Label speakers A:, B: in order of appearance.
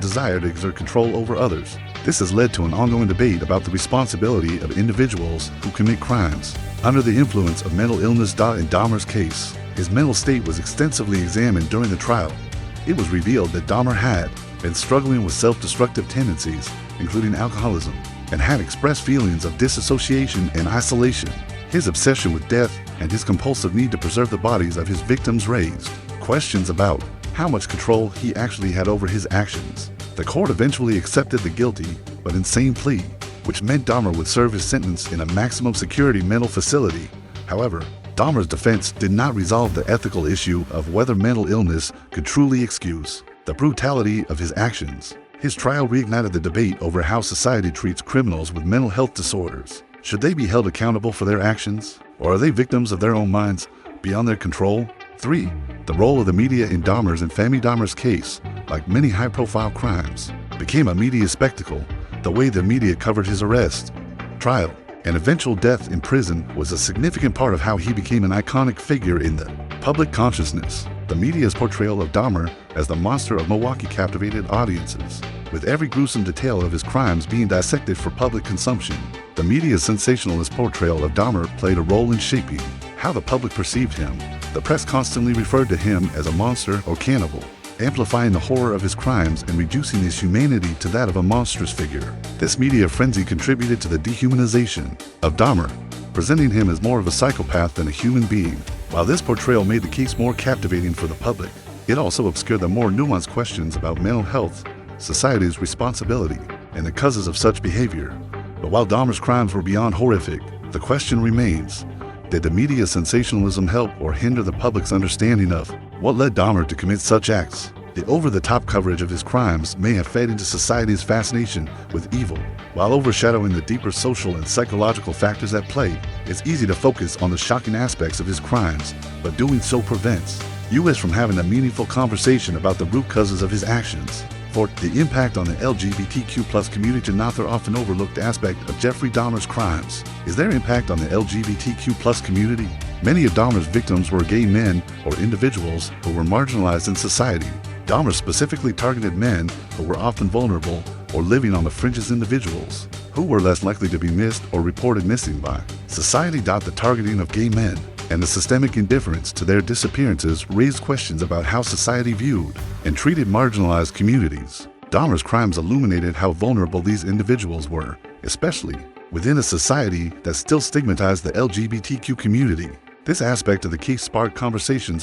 A: desire to exert control over others. This has led to an ongoing debate about the responsibility of individuals who commit crimes under the influence of mental illness. In Dahmer's case, his mental state was extensively examined during the trial. It was revealed that Dahmer had been struggling with self-destructive tendencies, including alcoholism, and had expressed feelings of disassociation and isolation. His obsession with death and his compulsive need to preserve the bodies of his victims raised questions about how much control he actually had over his actions. The court eventually accepted the guilty but insane plea, which meant Dahmer would serve his sentence in a maximum security mental facility. However, Dahmer's defense did not resolve the ethical issue of whether mental illness could truly excuse the brutality of his actions. His trial reignited the debate over how society treats criminals with mental health disorders. Should they be held accountable for their actions, or are they victims of their own minds beyond their control? 3. The role of the media in Dahmer's and Family Dahmer's case, like many high-profile crimes, became a media spectacle. The way the media covered his arrest, trial, and eventual death in prison was a significant part of how he became an iconic figure in the public consciousness. The media's portrayal of Dahmer as the monster of Milwaukee captivated audiences, with every gruesome detail of his crimes being dissected for public consumption. The media's sensationalist portrayal of Dahmer played a role in shaping how the public perceived him. The press constantly referred to him as a monster or cannibal, amplifying the horror of his crimes and reducing his humanity to that of a monstrous figure. This media frenzy contributed to the dehumanization of Dahmer, presenting him as more of a psychopath than a human being. While this portrayal made the case more captivating for the public, it also obscured the more nuanced questions about mental health, society's responsibility, and the causes of such behavior. But while Dahmer's crimes were beyond horrific, the question remains: did the media's sensationalism help or hinder the public's understanding of what led Dahmer to commit such acts? The over-the-top coverage of his crimes may have fed into society's fascination with evil, while overshadowing the deeper social and psychological factors at play. It's easy to focus on the shocking aspects of his crimes, but doing so prevents us from having a meaningful conversation about the root causes of his actions. For the impact on the LGBTQ+ community, another often overlooked aspect of Jeffrey Dahmer's crimes is their impact on the LGBTQ+ community. Many of Dahmer's victims were gay men or individuals who were marginalized in society. Dahmer specifically targeted men who were often vulnerable or living on the fringes, individuals who were less likely to be missed or reported missing by society. The targeting of gay men and the systemic indifference to their disappearances raised questions about how society viewed and treated marginalized communities. Dahmer's crimes illuminated how vulnerable these individuals were, especially within a society that still stigmatized the LGBTQ community. This aspect of the case sparked conversations